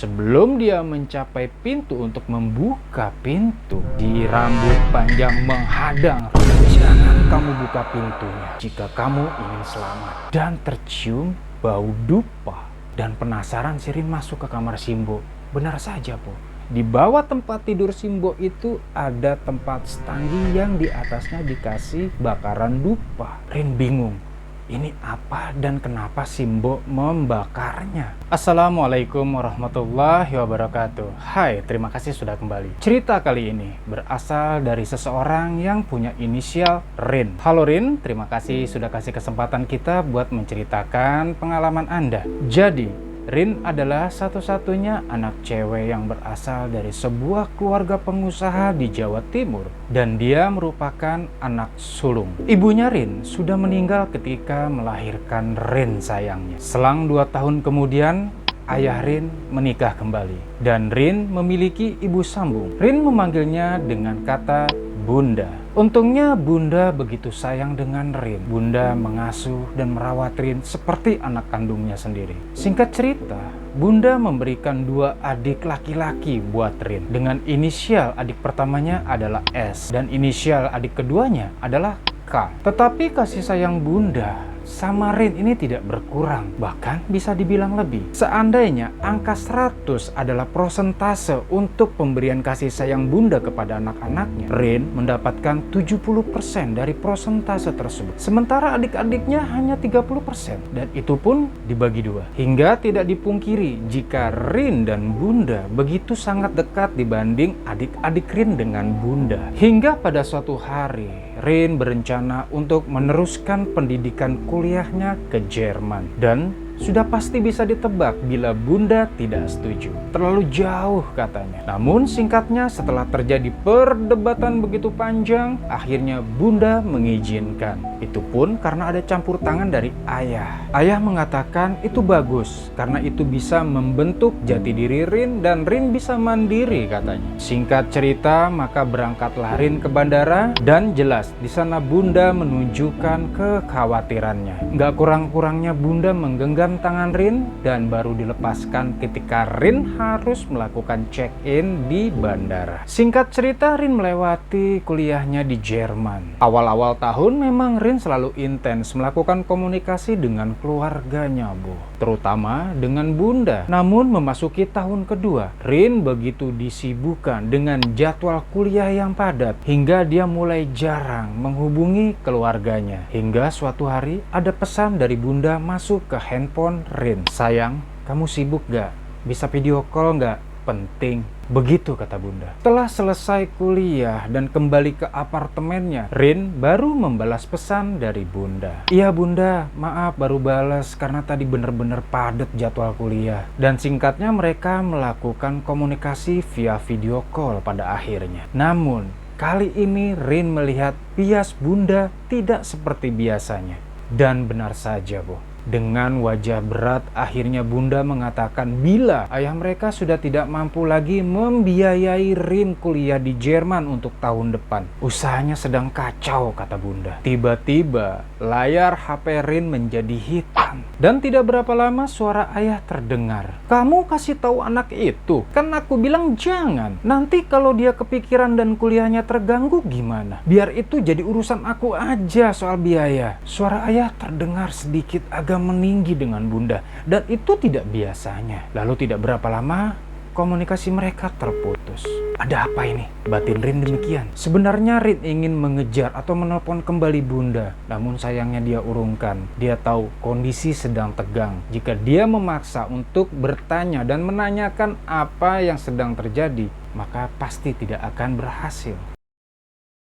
Sebelum dia mencapai pintu untuk membuka pintu, di rambut panjang menghadang. Jangan kamu buka pintunya jika kamu ingin selamat. Dan tercium bau dupa. Dan penasaran si Rin masuk ke kamar Simbo. Benar saja, Po. Di bawah tempat tidur Simbo itu ada tempat stanggi yang di atasnya dikasih bakaran dupa. Rin bingung. Ini apa dan kenapa Simbo membakarnya? Assalamualaikum warahmatullahi wabarakatuh. Hai, terima kasih sudah kembali. Cerita kali ini berasal dari seseorang yang punya inisial Rin. Halo Rin, terima kasih sudah kasih kesempatan kita buat menceritakan pengalaman Anda. Jadi, Rin adalah satu-satunya anak cewek yang berasal dari sebuah keluarga pengusaha di Jawa Timur. Dan dia merupakan anak sulung. Ibunya Rin sudah meninggal ketika melahirkan Rin sayangnya. Selang 2 tahun kemudian, ayah Rin menikah kembali. Dan Rin memiliki ibu sambung. Rin memanggilnya dengan kata Bunda. Untungnya Bunda begitu sayang dengan Rin. Bunda mengasuh dan merawat Rin seperti anak kandungnya sendiri. Singkat cerita, Bunda memberikan 2 adik laki-laki buat Rin. Dengan inisial adik pertamanya adalah S dan inisial adik keduanya adalah K. Tetapi kasih sayang Bunda sama Rin ini tidak berkurang, bahkan bisa dibilang lebih. Seandainya angka 100 adalah persentase untuk pemberian kasih sayang Bunda kepada anak-anaknya, Rin mendapatkan 70% dari persentase tersebut. Sementara adik-adiknya hanya 30%, dan itu pun dibagi 2. Hingga tidak dipungkiri jika Rin dan Bunda begitu sangat dekat dibanding adik-adik Rin dengan Bunda. Hingga pada suatu hari, Rin berencana untuk meneruskan pendidikan kuliahnya ke Jerman. Dan sudah pasti bisa ditebak bila Bunda tidak setuju. Terlalu jauh katanya. Namun singkatnya, setelah terjadi perdebatan begitu panjang, akhirnya Bunda mengizinkan. Itu pun karena ada campur tangan dari ayah. Ayah mengatakan itu bagus karena itu bisa membentuk jati diri Rin dan Rin bisa mandiri katanya. Singkat cerita, maka berangkatlah Rin ke bandara dan jelas di sana Bunda menunjukkan kekhawatirannya. Nggak kurang-kurangnya Bunda menggenggam tangan Rin dan baru dilepaskan ketika Rin harus melakukan check-in di bandara. Singkat cerita, Rin melewati kuliahnya di Jerman. Awal-awal tahun memang Rin selalu intens melakukan komunikasi dengan keluarganya, Bu, terutama dengan Bunda. Namun memasuki tahun kedua, Rin begitu disibukkan dengan jadwal kuliah yang padat hingga dia mulai jarang menghubungi keluarganya. Hingga suatu hari ada pesan dari Bunda masuk ke handphone Rin. Sayang, kamu sibuk gak? Bisa video call gak? Penting. Begitu kata Bunda. Setelah selesai kuliah dan kembali ke apartemennya, Rin baru membalas pesan dari Bunda. Iya Bunda, maaf baru balas karena tadi bener-bener padat jadwal kuliah. Dan singkatnya mereka melakukan komunikasi via video call pada akhirnya. Namun, kali ini Rin melihat bias Bunda tidak seperti biasanya. Dan benar saja, Bu. Dengan wajah berat, akhirnya Bunda mengatakan bila ayah mereka sudah tidak mampu lagi membiayai Rin kuliah di Jerman untuk tahun depan. Usahanya sedang kacau, kata Bunda. Tiba-tiba, layar HP Rin menjadi hitam. Dan tidak berapa lama suara ayah terdengar. Kamu kasih tahu anak itu? Kan aku bilang jangan. Nanti kalau dia kepikiran dan kuliahnya terganggu gimana? Biar itu jadi urusan aku aja soal biaya. Suara ayah terdengar sedikit agak meninggi dengan Bunda, dan itu tidak biasanya. Lalu tidak berapa lama komunikasi mereka terputus. Ada apa ini? Batin Rin demikian. Sebenarnya Rin ingin mengejar atau menelpon kembali Bunda, namun sayangnya dia urungkan. Dia tahu kondisi sedang tegang. Jika dia memaksa untuk bertanya dan menanyakan apa yang sedang terjadi, maka pasti tidak akan berhasil.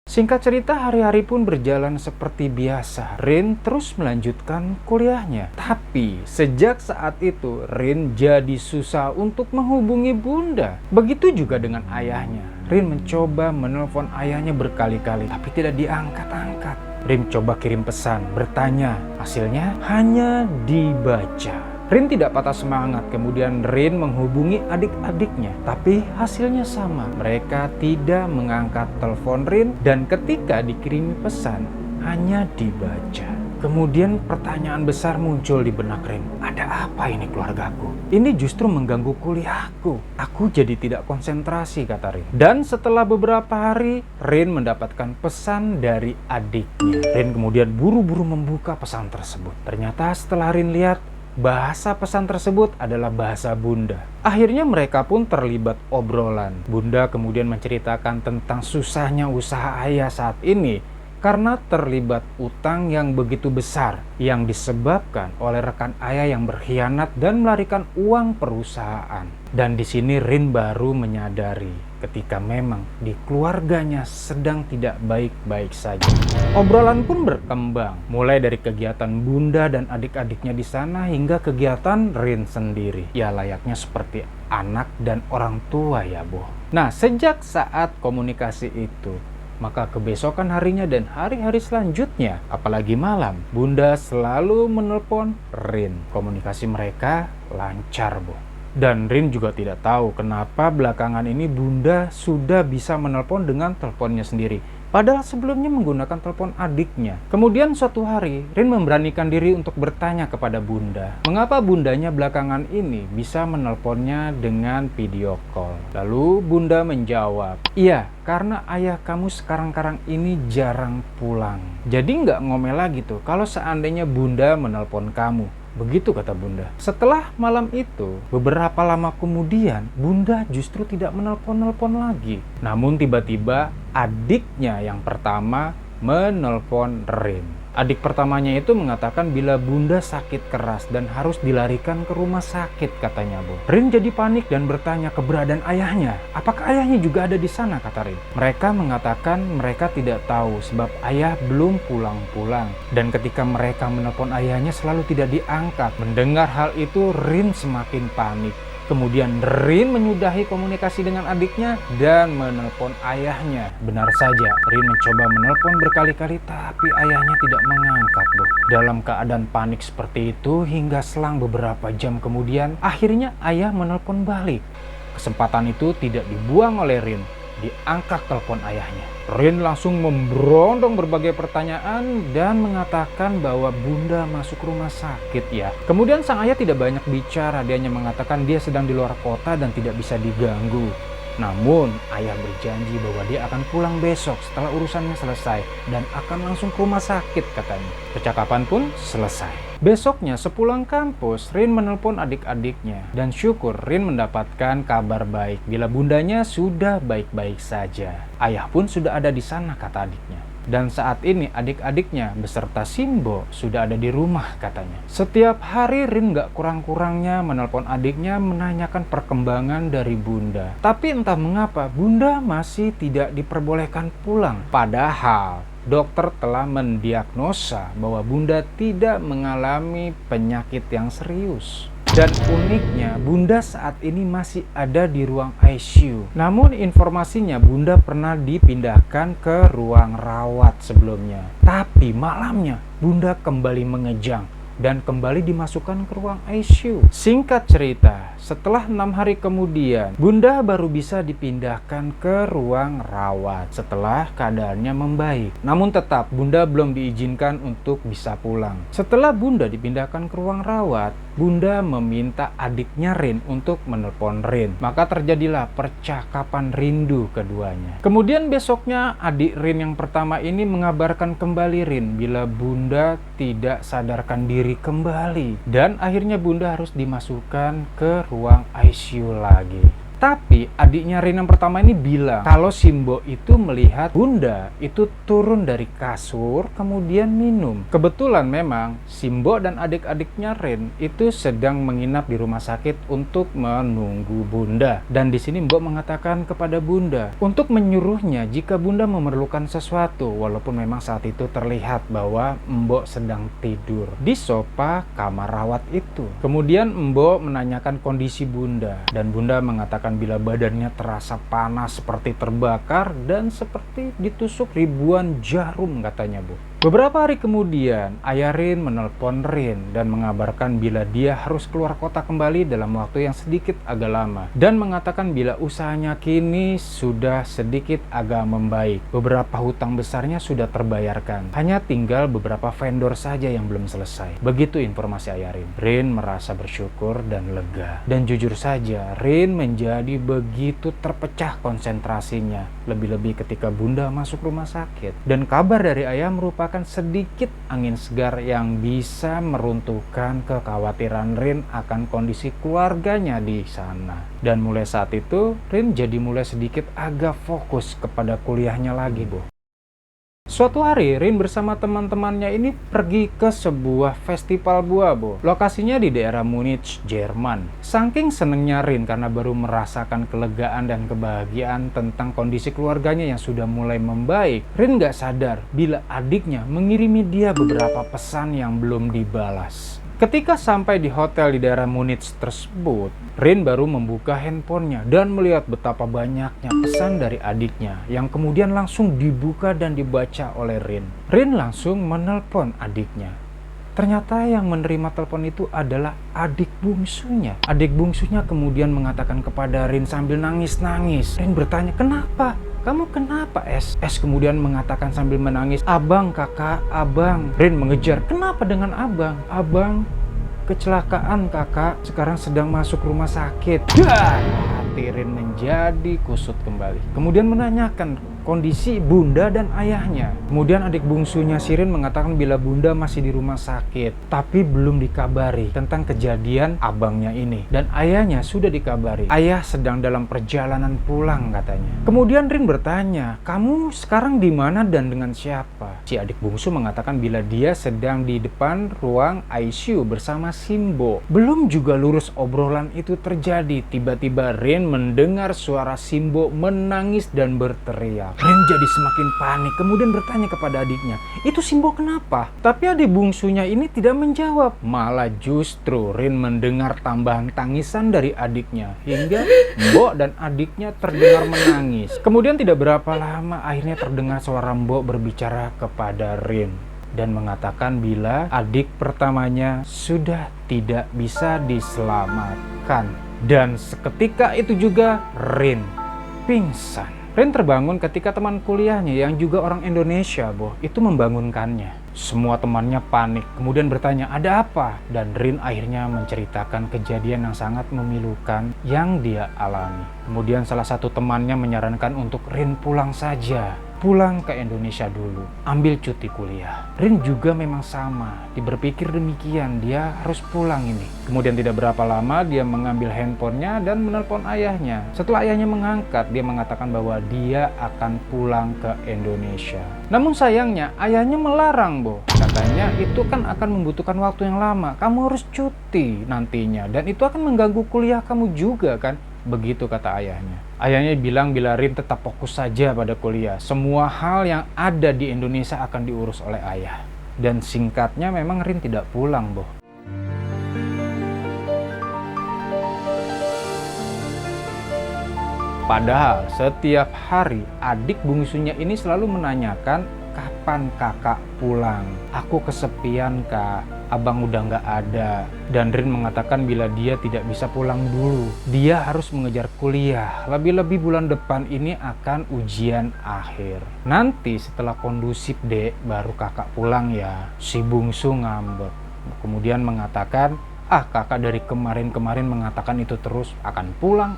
Singkat cerita, hari-hari pun berjalan seperti biasa. Rin terus melanjutkan kuliahnya. Tapi sejak saat itu Rin jadi susah untuk menghubungi Bunda. Begitu juga dengan ayahnya. Rin mencoba menelpon ayahnya berkali-kali, tapi tidak diangkat-angkat. Rin coba kirim pesan, bertanya. Hasilnya hanya dibaca. Rin tidak patah semangat, kemudian Rin menghubungi adik-adiknya. Tapi hasilnya sama, mereka tidak mengangkat telepon Rin dan ketika dikirimi pesan, hanya dibaca. Kemudian pertanyaan besar muncul di benak Rin. Ada apa ini keluargaku? Ini justru mengganggu kuliahku. Aku jadi tidak konsentrasi, kata Rin. Dan setelah beberapa hari, Rin mendapatkan pesan dari adiknya. Rin kemudian buru-buru membuka pesan tersebut. Ternyata setelah Rin lihat, bahasa pesan tersebut adalah bahasa Bunda. Akhirnya mereka pun terlibat obrolan. Bunda kemudian menceritakan tentang susahnya usaha ayah saat ini karena terlibat utang yang begitu besar yang disebabkan oleh rekan ayah yang berkhianat dan melarikan uang perusahaan. Dan di sini Rin baru menyadari ketika memang di keluarganya sedang tidak baik-baik saja. Obrolan pun berkembang, mulai dari kegiatan Bunda dan adik-adiknya di sana hingga kegiatan Rin sendiri. Ya layaknya seperti anak dan orang tua ya, Boh. Nah, sejak saat komunikasi itu, maka kebesokan harinya dan hari-hari selanjutnya, apalagi malam, Bunda selalu menelpon Rin. Komunikasi mereka lancar, Boh. Dan Rin juga tidak tahu kenapa belakangan ini Bunda sudah bisa menelpon dengan teleponnya sendiri. Padahal sebelumnya menggunakan telepon adiknya. Kemudian suatu hari, Rin memberanikan diri untuk bertanya kepada Bunda, mengapa bundanya belakangan ini bisa menelponnya dengan video call. Lalu Bunda menjawab, iya, karena ayah kamu sekarang-karang ini jarang pulang. Jadi nggak ngomel lagi tuh kalau seandainya Bunda menelpon kamu. Begitu kata Bunda. Setelah malam itu, beberapa lama kemudian, Bunda justru tidak menelpon-nelpon lagi. Namun tiba-tiba adiknya yang pertama menelpon Rin. Adik pertamanya itu mengatakan bila Bunda sakit keras dan harus dilarikan ke rumah sakit, katanya, Bo. Rin jadi panik dan bertanya keberadaan ayahnya. Apakah ayahnya juga ada di sana, kata Rin. Mereka mengatakan mereka tidak tahu sebab ayah belum pulang-pulang. Dan ketika mereka menelpon ayahnya selalu tidak diangkat. Mendengar hal itu, Rin semakin panik. Kemudian Rin menyudahi komunikasi dengan adiknya dan menelpon ayahnya. Benar saja, Rin mencoba menelpon berkali-kali tapi ayahnya tidak mengangkat, Bu. Dalam keadaan panik seperti itu hingga selang beberapa jam kemudian, akhirnya ayah menelpon balik. Kesempatan itu tidak dibuang oleh Rin. Diangkat telepon ayahnya. Rin langsung memberondong berbagai pertanyaan dan mengatakan bahwa Bunda masuk rumah sakit ya. Kemudian sang ayah tidak banyak bicara, dia hanya mengatakan dia sedang di luar kota dan tidak bisa diganggu. Namun ayah berjanji bahwa dia akan pulang besok setelah urusannya selesai dan akan langsung ke rumah sakit, katanya. Percakapan pun selesai. Besoknya sepulang kampus, Rin menelpon adik-adiknya dan syukur Rin mendapatkan kabar baik bila bundanya sudah baik-baik saja. Ayah pun sudah ada di sana, kata adiknya. Dan saat ini adik-adiknya beserta Simbo sudah ada di rumah, katanya. Setiap hari Rin gak kurang-kurangnya menelpon adiknya menanyakan perkembangan dari Bunda. Tapi entah mengapa Bunda masih tidak diperbolehkan pulang. Padahal dokter telah mendiagnosa bahwa Bunda tidak mengalami penyakit yang serius. Dan uniknya, Bunda saat ini masih ada di ruang ICU. Namun informasinya Bunda pernah dipindahkan ke ruang rawat sebelumnya. Tapi malamnya Bunda kembali mengejang dan kembali dimasukkan ke ruang ICU. Singkat cerita, setelah 6 hari kemudian, Bunda baru bisa dipindahkan ke ruang rawat setelah keadaannya membaik. Namun tetap Bunda belum diizinkan untuk bisa pulang. Setelah Bunda dipindahkan ke ruang rawat, Bunda meminta adiknya Rin untuk menelpon Rin. Maka terjadilah percakapan rindu keduanya. Kemudian besoknya adik Rin yang pertama ini mengabarkan kembali Rin bila Bunda tidak sadarkan diri kembali. Dan akhirnya Bunda harus dimasukkan ke ruang ICU lagi. Tapi adiknya Rin yang pertama ini bilang kalau Simbo itu melihat Bunda itu turun dari kasur kemudian minum. Kebetulan memang Simbo dan adik-adiknya Rin itu sedang menginap di rumah sakit untuk menunggu Bunda. Dan di sini Mbok mengatakan kepada Bunda untuk menyuruhnya jika Bunda memerlukan sesuatu, walaupun memang saat itu terlihat bahwa Mbok sedang tidur di sofa kamar rawat itu. Kemudian Mbok menanyakan kondisi Bunda dan Bunda mengatakan bila badannya terasa panas seperti terbakar dan seperti ditusuk ribuan jarum, katanya, Bu. Beberapa hari kemudian, ayah Rin menelpon Rin dan mengabarkan bila dia harus keluar kota kembali dalam waktu yang sedikit agak lama. Dan mengatakan bila usahanya kini sudah sedikit agak membaik. Beberapa hutang besarnya sudah terbayarkan. Hanya tinggal beberapa vendor saja yang belum selesai. Begitu informasi ayah Rin. Rin merasa bersyukur dan lega. Dan jujur saja, Rin menjadi begitu terpecah konsentrasinya. Lebih-lebih ketika bunda masuk rumah sakit. Dan kabar dari ayah merupakan sedikit angin segar yang bisa meruntuhkan kekhawatiran Rin akan kondisi keluarganya di sana. Dan mulai saat itu, Rin jadi mulai sedikit agak fokus kepada kuliahnya lagi, Bu. Suatu hari, Rin bersama teman-temannya ini pergi ke sebuah festival buah, Bu. Lokasinya di daerah Munich, Jerman. Saking senengnya Rin karena baru merasakan kelegaan dan kebahagiaan tentang kondisi keluarganya yang sudah mulai membaik, Rin gak sadar bila adiknya mengirimi dia beberapa pesan yang belum dibalas. Ketika sampai di hotel di daerah Munich tersebut, Rin baru membuka handphonenya dan melihat betapa banyaknya pesan dari adiknya yang kemudian langsung dibuka dan dibaca oleh Rin. Rin langsung menelpon adiknya. Ternyata yang menerima telepon itu adalah adik bungsunya. Adik bungsunya kemudian mengatakan kepada Rin sambil nangis-nangis. Rin bertanya, "Kenapa? Kamu kenapa, Es?" Es kemudian mengatakan sambil menangis, "Abang, kakak, abang." Rin mengejar, "Kenapa dengan abang?" "Abang kecelakaan, kakak. Sekarang sedang masuk rumah sakit." Hati Rin menjadi kusut kembali. Kemudian menanyakan kondisi bunda dan ayahnya. Kemudian adik bungsunya Rin mengatakan bila bunda masih di rumah sakit, tapi belum dikabari tentang kejadian abangnya ini. Dan ayahnya sudah dikabari. Ayah sedang dalam perjalanan pulang katanya. Kemudian Rin bertanya, "Kamu sekarang di mana dan dengan siapa?" Si adik bungsu mengatakan bila dia sedang di depan ruang ICU bersama Simbo. Belum juga lurus obrolan itu terjadi, tiba-tiba Rin mendengar suara Simbo menangis dan berteriak. Rin jadi semakin panik, kemudian bertanya kepada adiknya, "Itu Simbo kenapa?" Tapi adik bungsunya ini tidak menjawab. Malah justru Rin mendengar tambahan tangisan dari adiknya, hingga Mbok dan adiknya terdengar menangis. Kemudian tidak berapa lama akhirnya terdengar suara Mbok berbicara kepada Rin dan mengatakan bila adik pertamanya sudah tidak bisa diselamatkan. Dan seketika itu juga Rin pingsan. Rin terbangun ketika teman kuliahnya yang juga orang Indonesia, itu membangunkannya. Semua temannya panik, kemudian bertanya, "Ada apa?" Dan Rin akhirnya menceritakan kejadian yang sangat memilukan yang dia alami. Kemudian salah satu temannya menyarankan untuk Rin pulang saja. Pulang ke Indonesia dulu, ambil cuti kuliah. Rin juga memang sama, dia berpikir demikian, dia harus pulang ini. Kemudian tidak berapa lama dia mengambil handphonenya dan menelpon ayahnya. Setelah ayahnya mengangkat, dia mengatakan bahwa dia akan pulang ke Indonesia. Namun sayangnya ayahnya melarang, katanya itu kan akan membutuhkan waktu yang lama, kamu harus cuti nantinya dan itu akan mengganggu kuliah kamu juga kan. Begitu kata ayahnya. Ayahnya bilang bila Rin tetap fokus saja pada kuliah, semua hal yang ada di Indonesia akan diurus oleh ayah. Dan singkatnya memang Rin tidak pulang, Padahal setiap hari adik bungsunya ini selalu menanyakan, "Kapan kakak pulang? Aku kesepian, Kak. Abang udah nggak ada." Dan Rin mengatakan bila dia tidak bisa pulang dulu, dia harus mengejar kuliah. Lebih-lebih bulan depan ini akan ujian akhir. Nanti setelah kondusif dek, baru kakak pulang ya. Si bungsu ngambek. Kemudian mengatakan, kakak dari kemarin-kemarin mengatakan itu terus, akan pulang,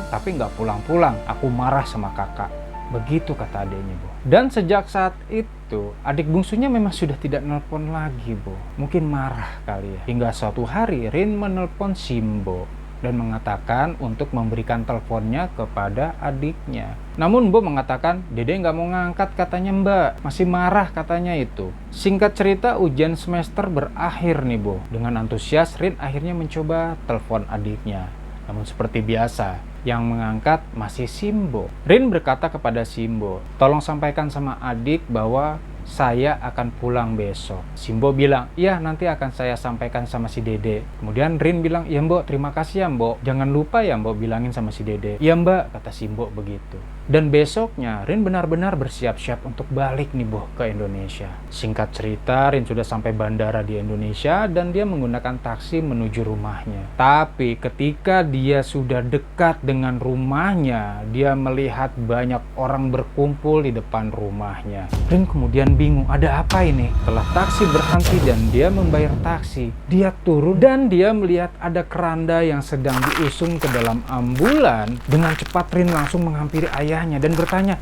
tapi nggak pulang-pulang. Aku marah sama kakak. Begitu kata adiknya, Dan sejak saat itu, adik bungsunya memang sudah tidak nelpon lagi, Mungkin marah kali ya. Hingga suatu hari, Rin menelpon Simbo dan mengatakan untuk memberikan teleponnya kepada adiknya. Namun Mbok mengatakan, "Dede nggak mau ngangkat," katanya Mbak. Masih marah katanya itu. Singkat cerita, ujian semester berakhir nih, Dengan antusias, Rin akhirnya mencoba telepon adiknya. Namun seperti biasa, yang mengangkat masih Simbo. Rin berkata kepada Simbo, "Tolong sampaikan sama adik bahwa saya akan pulang besok. Simbo bilang, iya nanti akan saya sampaikan sama si Dede. Kemudian Rin bilang, ya Mbok, terima kasih ya Mbok. Jangan lupa ya Mbok bilangin sama si Dede. Iya Mbak, kata Simbo begitu. Dan besoknya Rin benar-benar bersiap-siap untuk balik nih Boh ke Indonesia. Singkat cerita, Rin sudah sampai bandara di Indonesia dan dia menggunakan taksi menuju rumahnya. Tapi ketika dia sudah dekat dengan rumahnya, dia melihat banyak orang berkumpul di depan rumahnya. Rin kemudian bingung, ada apa ini? Setelah taksi berhenti dan dia membayar taksi, dia turun dan dia melihat ada keranda yang sedang diusung ke dalam ambulan. Dengan cepat Rin langsung menghampiri ayahnya dan bertanya,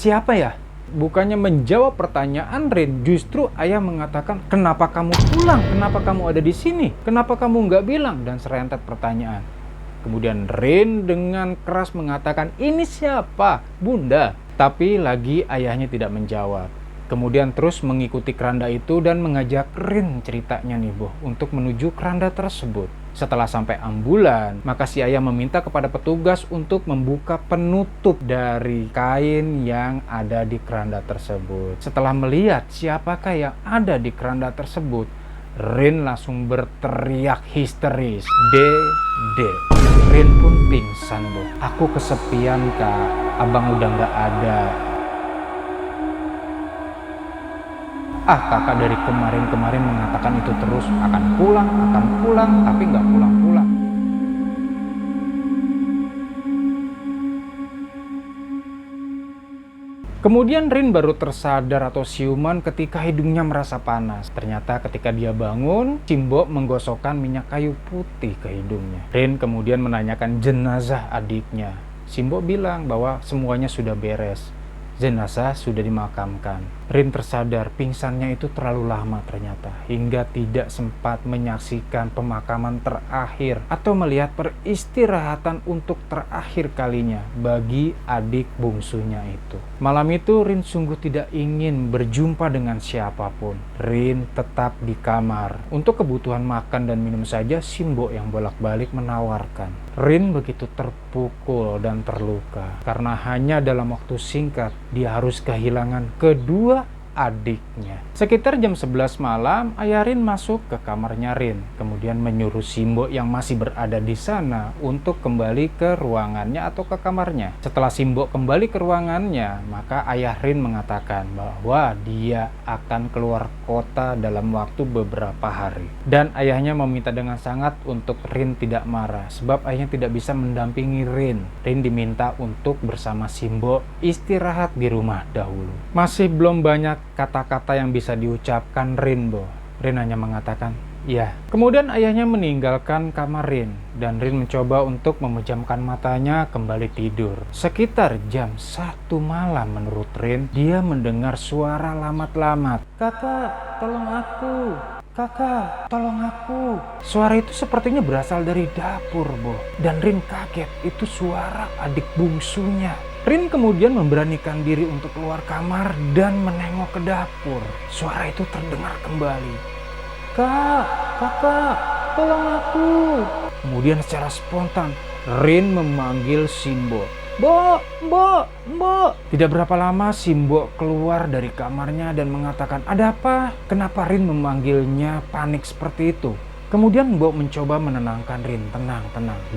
siapa ya? Bukannya menjawab pertanyaan Rin, justru ayah mengatakan, kenapa kamu pulang? Kenapa kamu ada di sini? Kenapa kamu nggak bilang? Dan serentet pertanyaan. Kemudian Rin dengan keras mengatakan, ini siapa? Bunda. Tapi lagi ayahnya tidak menjawab. Kemudian terus mengikuti keranda itu dan mengajak Rin ceritanya nih Boh untuk menuju keranda tersebut. Setelah sampai ambulan, maka si ayah meminta kepada petugas untuk membuka penutup dari kain yang ada di keranda tersebut. Setelah melihat siapakah yang ada di keranda tersebut, Rin langsung berteriak histeris, Dede. Rin pun pingsan Boh. Aku kesepian kak, abang udah gak ada. Kakak dari kemarin-kemarin mengatakan itu terus, akan pulang, tapi nggak pulang-pulang. Kemudian Rin baru tersadar atau siuman ketika hidungnya merasa panas. Ternyata ketika dia bangun, Simbo menggosokkan minyak kayu putih ke hidungnya. Rin kemudian menanyakan jenazah adiknya. Simbo bilang bahwa semuanya sudah beres. Jenazah sudah dimakamkan. Rin tersadar pingsannya itu terlalu lama ternyata, hingga tidak sempat menyaksikan pemakaman terakhir atau melihat peristirahatan untuk terakhir kalinya bagi adik bungsunya itu. Malam itu Rin sungguh tidak ingin berjumpa dengan siapapun. Rin tetap di kamar. Untuk kebutuhan makan dan minum saja Simbo yang bolak-balik menawarkan. Rin begitu terpukul dan terluka karena hanya dalam waktu singkat dia harus kehilangan kedua adiknya. Sekitar jam 11 malam, ayah Rin masuk ke kamarnya Rin, kemudian menyuruh Simbo yang masih berada di sana untuk kembali ke ruangannya atau ke kamarnya. Setelah Simbo kembali ke ruangannya, maka ayah Rin mengatakan bahwa dia akan keluar kota dalam waktu beberapa hari. Dan ayahnya meminta dengan sangat untuk Rin tidak marah, sebab ayahnya tidak bisa mendampingi Rin. Rin diminta untuk bersama Simbo istirahat di rumah dahulu. Masih belum banyak kata-kata yang bisa diucapkan Rin, Bo. Rin hanya mengatakan, iya. Kemudian ayahnya meninggalkan kamar Rin, dan Rin mencoba untuk memejamkan matanya kembali tidur. Sekitar jam 1 malam menurut Rin, dia mendengar suara lamat-lamat. Kakak, tolong aku. Kakak, tolong aku. Suara itu sepertinya berasal dari dapur, Bo. Dan Rin kaget, itu suara adik bungsunya. Rin kemudian memberanikan diri untuk keluar kamar dan menengok ke dapur. Suara itu terdengar kembali. Kak, kakak, tolong aku. Kemudian secara spontan, Rin memanggil Simbo. Mbok. Tidak berapa lama Simbo keluar dari kamarnya dan mengatakan, ada apa? Kenapa Rin memanggilnya panik seperti itu? Kemudian Mbok mencoba menenangkan Rin, tenang,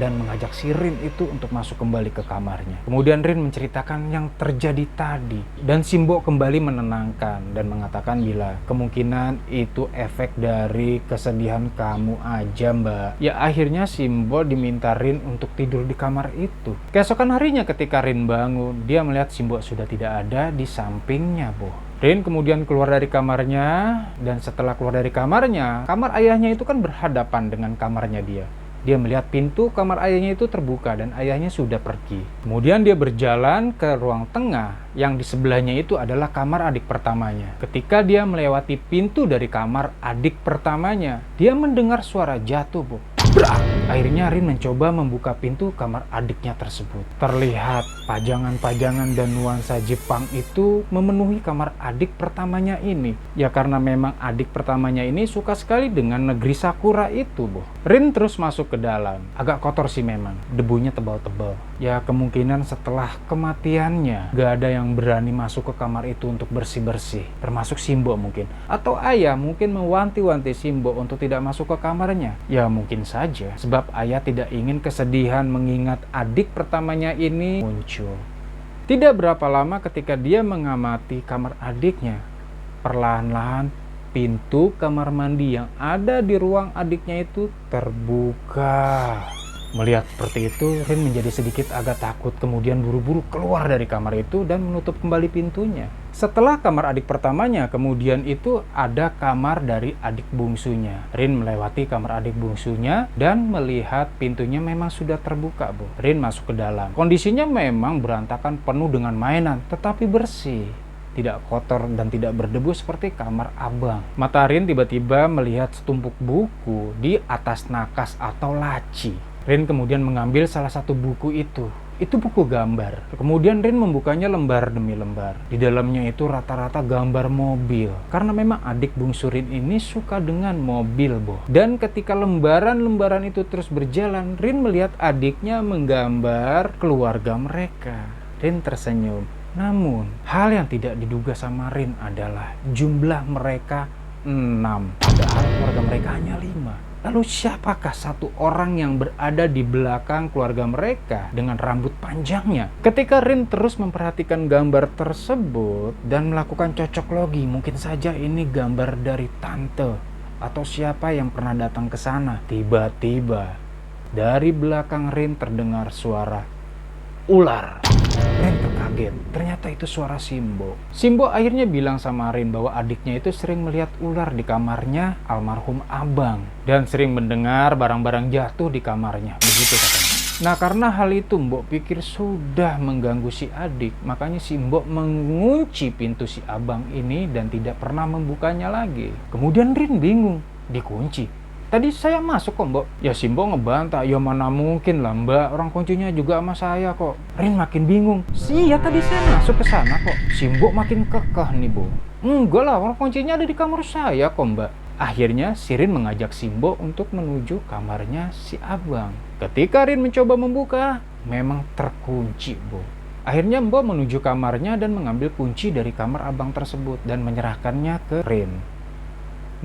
dan mengajak si Rin itu untuk masuk kembali ke kamarnya. Kemudian Rin menceritakan yang terjadi tadi, dan si Mbok kembali menenangkan dan mengatakan bila kemungkinan itu efek dari kesedihan kamu aja Mbak. Ya akhirnya si Mbok diminta Rin untuk tidur di kamar itu. Keesokan harinya ketika Rin bangun, dia melihat si Mbok sudah tidak ada di sampingnya, Bo. Rin kemudian keluar dari kamarnya, dan setelah keluar dari kamarnya, kamar ayahnya itu kan berhadapan dengan kamarnya dia. Dia melihat pintu kamar ayahnya itu terbuka dan ayahnya sudah pergi. Kemudian dia berjalan ke ruang tengah, yang di sebelahnya itu adalah kamar adik pertamanya. Ketika dia melewati pintu dari kamar adik pertamanya, dia mendengar suara jatuh, Bu. Brak! Akhirnya Rin mencoba membuka pintu kamar adiknya tersebut. Terlihat pajangan-pajangan dan nuansa Jepang itu memenuhi kamar adik pertamanya ini. Ya karena memang adik pertamanya ini suka sekali dengan negeri Sakura itu, boh. Rin terus masuk ke dalam. Agak kotor sih memang, debunya tebal-tebal. Ya kemungkinan setelah kematiannya gak ada yang berani masuk ke kamar itu untuk bersih-bersih. Termasuk Simbo mungkin. Atau ayah mungkin mewanti-wanti Simbo untuk tidak masuk ke kamarnya. Ya mungkin saja. Sebab ayah tidak ingin kesedihan mengingat adik pertamanya ini muncul. Tidak berapa lama ketika dia mengamati kamar adiknya, perlahan-lahan pintu kamar mandi yang ada di ruang adiknya itu terbuka. Melihat seperti itu, Rin menjadi sedikit agak takut, kemudian buru-buru keluar dari kamar itu dan menutup kembali pintunya. Setelah kamar adik pertamanya, kemudian itu ada kamar dari adik bungsunya. Rin melewati kamar adik bungsunya dan melihat pintunya memang sudah terbuka, Bu. Rin masuk ke dalam. Kondisinya memang berantakan, penuh dengan mainan, tetapi bersih. Tidak kotor dan tidak berdebu seperti kamar abang. Mata Rin tiba-tiba melihat setumpuk buku di atas nakas atau laci. Rin kemudian mengambil salah satu buku itu. Itu buku gambar. Kemudian Rin membukanya lembar demi lembar. Di dalamnya itu rata-rata gambar mobil. Karena memang adik bungsu Rin ini suka dengan mobil, boh. Dan ketika lembaran-lembaran itu terus berjalan, Rin melihat adiknya menggambar keluarga mereka. Rin tersenyum. Namun, hal yang tidak diduga sama Rin adalah jumlah mereka 6. Padahal keluarga mereka hanya 5. Lalu siapakah satu orang yang berada di belakang keluarga mereka dengan rambut panjangnya? Ketika Rin terus memperhatikan gambar tersebut dan melakukan cocok logi, mungkin saja ini gambar dari tante atau siapa yang pernah datang ke sana. Tiba-tiba dari belakang Rin terdengar suara ular. Rin terkaget, ternyata itu suara Simbo. Simbo akhirnya bilang sama Rin bahwa adiknya itu sering melihat ular di kamarnya almarhum abang. Dan sering mendengar barang-barang jatuh di kamarnya, begitu katanya. Nah karena hal itu Mbok pikir sudah mengganggu si adik, makanya si Mbok mengunci pintu si abang ini dan tidak pernah membukanya lagi. Kemudian Rin bingung, dikunci. Tadi saya masuk kok, Mbok. Ya Simbo ngebantah, ya mana mungkin lah Mbak, orang kuncinya juga sama saya kok. Rin makin bingung. Iya tadi saya masuk ke sana kok. Simbo makin kekeh nih, Bu. Enggak lah, orang kuncinya ada di kamar saya kok, Mbak. Akhirnya si Rin mengajak Simbo untuk menuju kamarnya si abang. Ketika Rin mencoba membuka, memang terkunci, Bu. Akhirnya Mbok menuju kamarnya dan mengambil kunci dari kamar abang tersebut dan menyerahkannya ke Rin.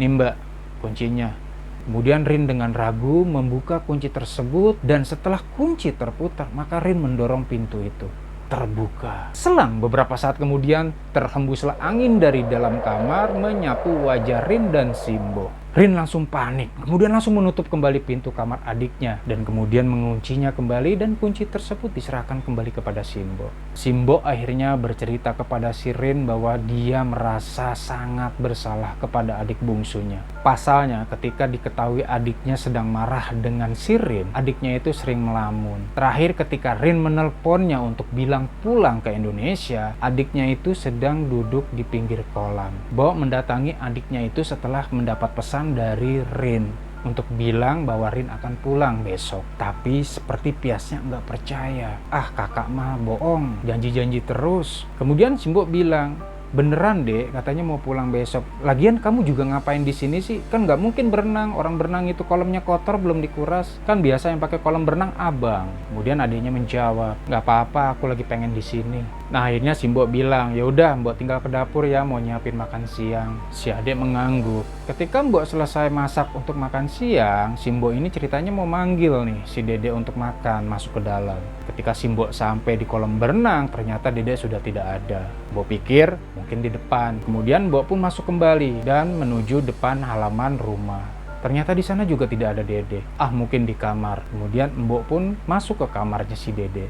Nih Mbak, kuncinya. Kemudian Rin dengan ragu membuka kunci tersebut dan setelah kunci terputar, maka Rin mendorong pintu itu. Terbuka. Selang beberapa saat kemudian, terhembuslah angin dari dalam kamar menyapu wajah Rin dan Simbo. Rin langsung panik, kemudian langsung menutup kembali pintu kamar adiknya dan kemudian menguncinya kembali dan kunci tersebut diserahkan kembali kepada Simbo. Simbo akhirnya bercerita kepada si Rin bahwa dia merasa sangat bersalah kepada adik bungsunya. Pasalnya ketika diketahui adiknya sedang marah dengan si Rin, adiknya itu sering melamun. Terakhir ketika Rin menelponnya untuk bilang pulang ke Indonesia, adiknya itu sedang duduk di pinggir kolam. Bo mendatangi adiknya itu setelah mendapat pesan dari Rin untuk bilang bahwa Rin akan pulang besok. Tapi seperti Piasnya nggak percaya. Ah kakak mah bohong, janji-janji terus. Kemudian Simbo bilang, beneran dek, katanya mau pulang besok. Lagian kamu juga ngapain di sini sih? Kan nggak mungkin berenang. Orang berenang itu kolamnya kotor belum dikuras. Kan biasa yang pakai kolam berenang abang. Kemudian adiknya menjawab, nggak apa-apa, aku lagi pengen di sini. Nah akhirnya Simbo bilang, ya udah Mbok tinggal ke dapur ya, mau nyiapin makan siang. Si adik mengangguk. Ketika Mbok selesai masak untuk makan siang, Simbo ini ceritanya mau manggil nih si Dede untuk makan, masuk ke dalam. Ketika Simbo sampai di kolam berenang, ternyata Dede sudah tidak ada. Mbok pikir mungkin di depan. Kemudian Mbok pun masuk kembali dan menuju depan halaman rumah. Ternyata di sana juga tidak ada Dede. Ah mungkin di kamar. Kemudian Mbok pun masuk ke kamarnya si Dede.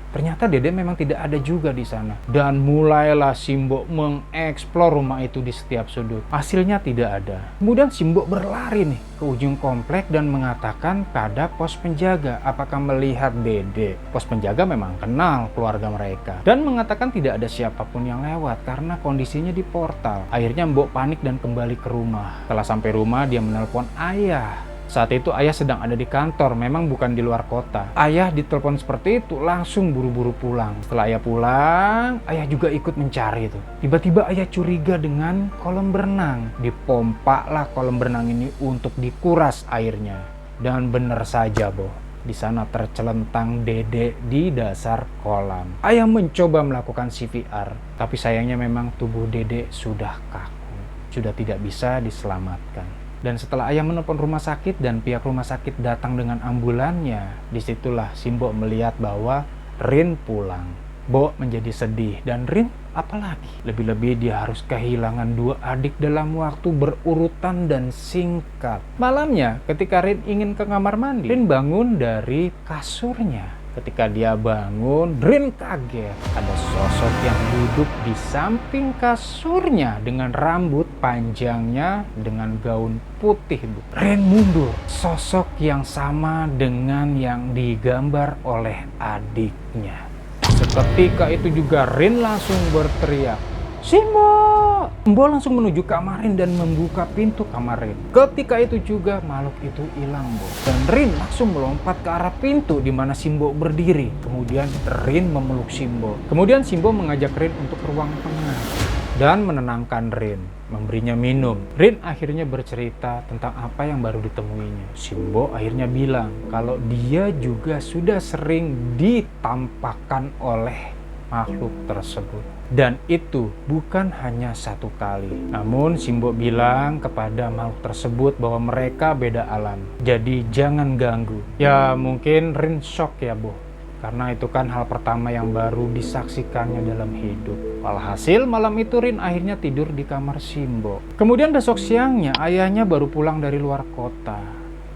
Ternyata Dede memang tidak ada juga di sana. Dan mulailah Simbo mengeksplor rumah itu di setiap sudut. Hasilnya tidak ada. Kemudian Simbo berlari nih ke ujung komplek dan mengatakan pada pos penjaga apakah melihat Dede. Pos penjaga memang kenal keluarga mereka dan mengatakan tidak ada siapapun yang lewat karena kondisinya di portal. Akhirnya Mbok panik dan kembali ke rumah. Setelah sampai rumah dia menelpon ayah Saat itu ayah sedang ada di kantor, memang bukan di luar kota. Ayah ditelepon seperti itu, langsung buru-buru pulang. Setelah ayah pulang, ayah juga ikut mencari itu. Tiba-tiba ayah curiga dengan kolam berenang. Dipompa lah kolam berenang ini untuk dikuras airnya. Dan benar saja, Boh. Di sana tercelentang Dede di dasar kolam. Ayah mencoba melakukan CPR, tapi sayangnya memang tubuh Dede sudah kaku, sudah tidak bisa diselamatkan. Dan setelah ayah menelpon rumah sakit dan pihak rumah sakit datang dengan ambulannya, disitulah Simbo melihat bahwa Rin pulang. Bo menjadi sedih, dan Rin apalagi? Lebih-lebih dia harus kehilangan 2 adik dalam waktu berurutan dan singkat. Malamnya ketika Rin ingin ke kamar mandi, Rin bangun dari kasurnya. Ketika dia bangun, Rin kaget. Ada sosok yang duduk di samping kasurnya dengan rambut panjangnya dengan gaun putih. Rin mundur. Sosok yang sama dengan yang digambar oleh adiknya. Seketika itu juga Rin langsung berteriak, "Simbo!" Simbo langsung menuju kamar Rin dan membuka pintu kamar Rin. Ketika itu juga makhluk itu hilang, Bo. Dan Rin langsung melompat ke arah pintu di mana Simbo berdiri. Kemudian Rin memeluk Simbo. Kemudian Simbo mengajak Rin untuk ke ruang tengah dan menenangkan Rin, memberinya minum. Rin akhirnya bercerita tentang apa yang baru ditemuinya. Simbo akhirnya bilang kalau dia juga sudah sering ditampakkan oleh makhluk tersebut. Dan itu bukan hanya 1 kali. Namun Simbo bilang kepada makhluk tersebut bahwa mereka beda alam. Jadi jangan ganggu. Ya mungkin Rin shock ya, Bo. Karena itu kan hal pertama yang baru disaksikannya dalam hidup. Walhasil malam itu Rin akhirnya tidur di kamar Simbo. Kemudian besok siangnya ayahnya baru pulang dari luar kota.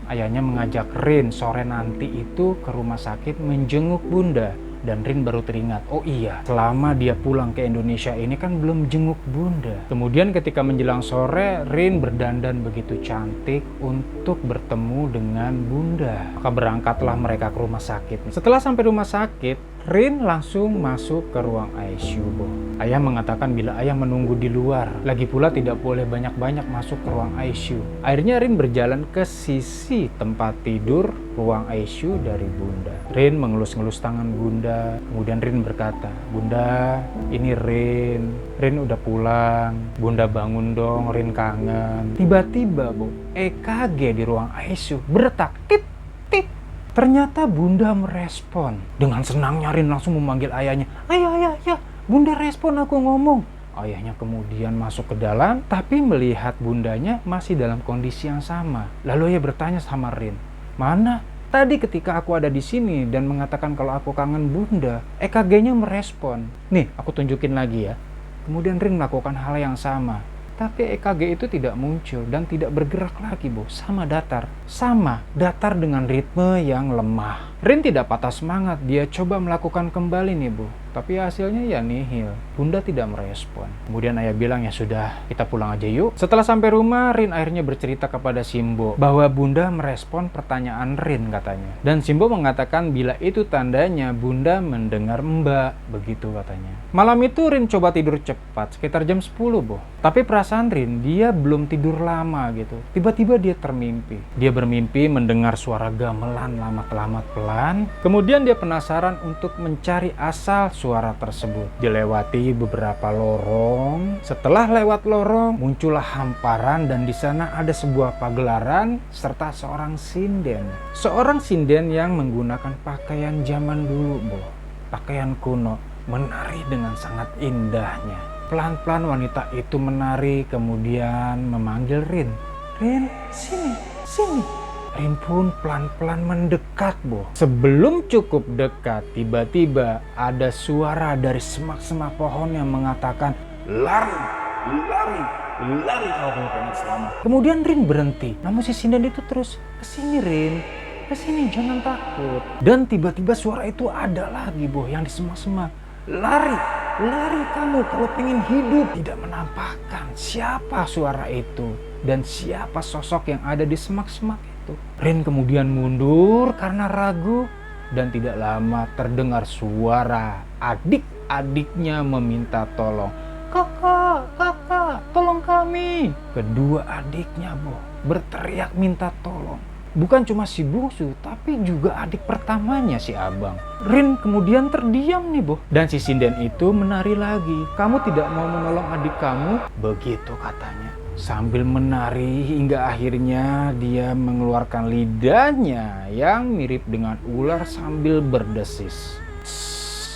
Ayahnya mengajak Rin sore nanti itu ke rumah sakit menjenguk Bunda. Dan Rin baru teringat, oh iya, selama dia pulang ke Indonesia ini kan belum jenguk Bunda. Kemudian ketika menjelang sore, Rin berdandan begitu cantik untuk bertemu dengan Bunda. Maka berangkatlah mereka ke rumah sakit. Setelah sampai rumah sakit, Rin langsung masuk ke ruang ICU, Bo. Ayah mengatakan bila ayah menunggu di luar. Lagi pula tidak boleh banyak-banyak masuk ke ruang ICU. Akhirnya Rin berjalan ke sisi tempat tidur ruang ICU dari Bunda. Rin mengelus-ngelus tangan Bunda. Kemudian Rin berkata, "Bunda, ini Rin. Rin udah pulang. Bunda bangun dong, Rin kangen." Tiba-tiba, Bo, EKG di ruang ICU berdetak. Tit, tit. Ternyata Bunda merespon. Dengan senangnya Rin langsung memanggil ayahnya. Ayah, Bunda respon aku ngomong. Ayahnya kemudian masuk ke dalam, tapi melihat Bundanya masih dalam kondisi yang sama. Lalu ia bertanya sama Rin, "Mana? Tadi ketika aku ada di sini dan mengatakan kalau aku kangen Bunda, EKG-nya merespon." Nih, aku tunjukin lagi ya. Kemudian Rin melakukan hal yang sama. Tapi EKG itu tidak muncul dan tidak bergerak lagi, Bo. Sama datar dengan ritme yang lemah. Rin tidak patah semangat, dia coba melakukan kembali nih, Bo. Tapi hasilnya ya nihil. Bunda tidak merespon. Kemudian ayah bilang, "Ya sudah, kita pulang aja yuk." Setelah sampai rumah, Rin akhirnya bercerita kepada Simbo bahwa Bunda merespon pertanyaan Rin katanya. Dan Simbo mengatakan bila itu tandanya Bunda mendengar Mbak, begitu katanya. Malam itu Rin coba tidur cepat, sekitar jam 10, Bo. Tapi perasaan Rin, dia belum tidur lama gitu. Tiba-tiba dia termimpi. Dia bermimpi mendengar suara gamelan lamat-lamat pelan. Kemudian dia penasaran untuk mencari asal suara tersebut. Dilewati beberapa lorong. Setelah lewat lorong, muncullah hamparan dan di sana ada sebuah pagelaran serta seorang sinden. Seorang sinden yang menggunakan pakaian zaman dulu, Bo. Pakaian kuno, menari dengan sangat indahnya. Pelan-pelan wanita itu menari kemudian memanggil Rin. "Rin, sini." Rin pun pelan-pelan mendekat, Bo. Sebelum cukup dekat, tiba-tiba ada suara dari semak-semak pohon yang mengatakan, "Lari kalau kamu pengen selamat." Kemudian Rin berhenti. Namun si sinden itu terus, "Kesini Rin, kesini, jangan takut." Dan tiba-tiba suara itu ada lagi, Bo, yang di semak-semak. Lari kamu kalau pengen hidup." Tidak menampakkan siapa suara itu dan siapa sosok yang ada di semak-semak itu. Rin kemudian mundur karena ragu dan tidak lama terdengar suara adik-adiknya meminta tolong. Kakak, tolong kami." Kedua adiknya, Bo, berteriak minta tolong. Bukan cuma si bungsu, tapi juga adik pertamanya si abang. Rin kemudian terdiam nih, Boh. Dan si sinden itu menari lagi. Kamu tidak mau menolong adik kamu? Begitu katanya. Sambil menari hingga akhirnya dia mengeluarkan lidahnya yang mirip dengan ular sambil berdesis.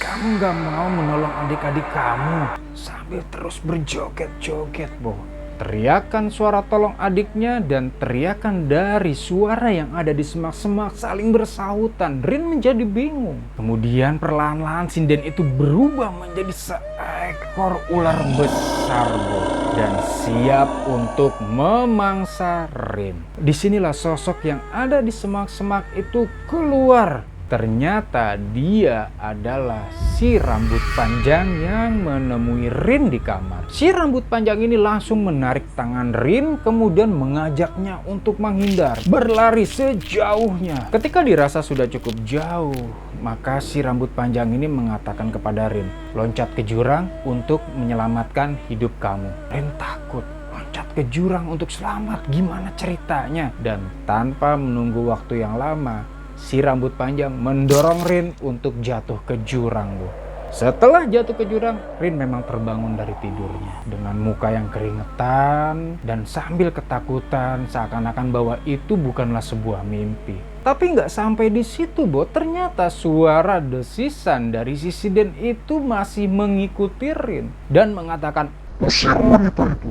Kamu gak mau menolong adik-adik kamu? Sambil terus berjoget-joget, Boh. Teriakan suara tolong adiknya dan teriakan dari suara yang ada di semak-semak saling bersahutan. Rin menjadi bingung. Kemudian perlahan-lahan sinden itu berubah menjadi seekor ular besar, Boh, dan siap untuk memangsa Rin. Disinilah sosok yang ada di semak-semak itu keluar. Ternyata dia adalah si rambut panjang yang menemui Rin di kamar. Si rambut panjang ini langsung menarik tangan Rin, kemudian mengajaknya untuk menghindar, berlari sejauhnya. Ketika dirasa sudah cukup jauh, maka si rambut panjang ini mengatakan kepada Rin, loncat ke jurang untuk menyelamatkan hidup kamu. Rin takut. Loncat ke jurang untuk selamat, gimana ceritanya? Dan tanpa menunggu waktu yang lama, si rambut panjang mendorong Rin untuk jatuh ke jurang, Bu. Setelah jatuh ke jurang, Rin memang terbangun dari tidurnya dengan muka yang keringetan dan sambil ketakutan, seakan-akan bahwa itu bukanlah sebuah mimpi. Tapi nggak sampai di situ, Bo. Ternyata suara desisan dari si sinden itu masih mengikuti Rin dan mengatakan, "Usir wanita itu!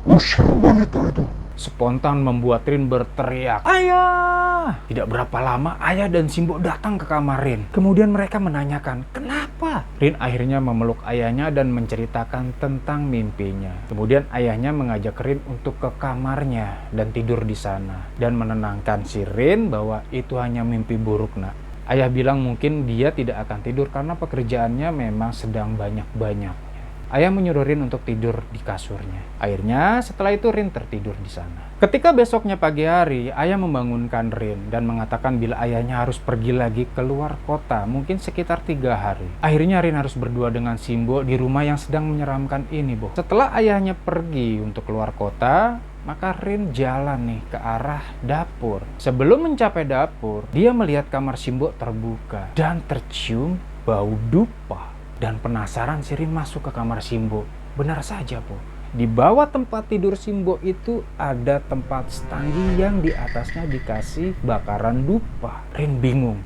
Usir wanita itu!" Spontan membuat Rin berteriak, "Ayah!" Tidak berapa lama ayah dan Simbo datang ke kamar Rin. Kemudian mereka menanyakan, kenapa? Rin akhirnya memeluk ayahnya dan menceritakan tentang mimpinya. Kemudian ayahnya mengajak Rin untuk ke kamarnya dan tidur di sana. Dan menenangkan si Rin bahwa itu hanya mimpi buruk, nak. Ayah bilang mungkin dia tidak akan tidur karena pekerjaannya memang sedang banyak-banyak. Ayah menyuruh Rin untuk tidur di kasurnya. Akhirnya setelah itu Rin tertidur di sana. Ketika besoknya pagi hari, ayah membangunkan Rin dan mengatakan bila ayahnya harus pergi lagi keluar kota, mungkin sekitar 3 hari. Akhirnya Rin harus berdua dengan Simbo di rumah yang sedang menyeramkan ini, Bo. Setelah ayahnya pergi untuk keluar kota, maka Rin jalan nih ke arah dapur. Sebelum mencapai dapur, dia melihat kamar Simbo terbuka dan tercium bau dupa. Dan penasaran si Rin masuk ke kamar Simbo. Benar saja, Bu. Di bawah tempat tidur Simbo itu ada tempat setanggi yang di atasnya dikasih bakaran dupa. Rin bingung.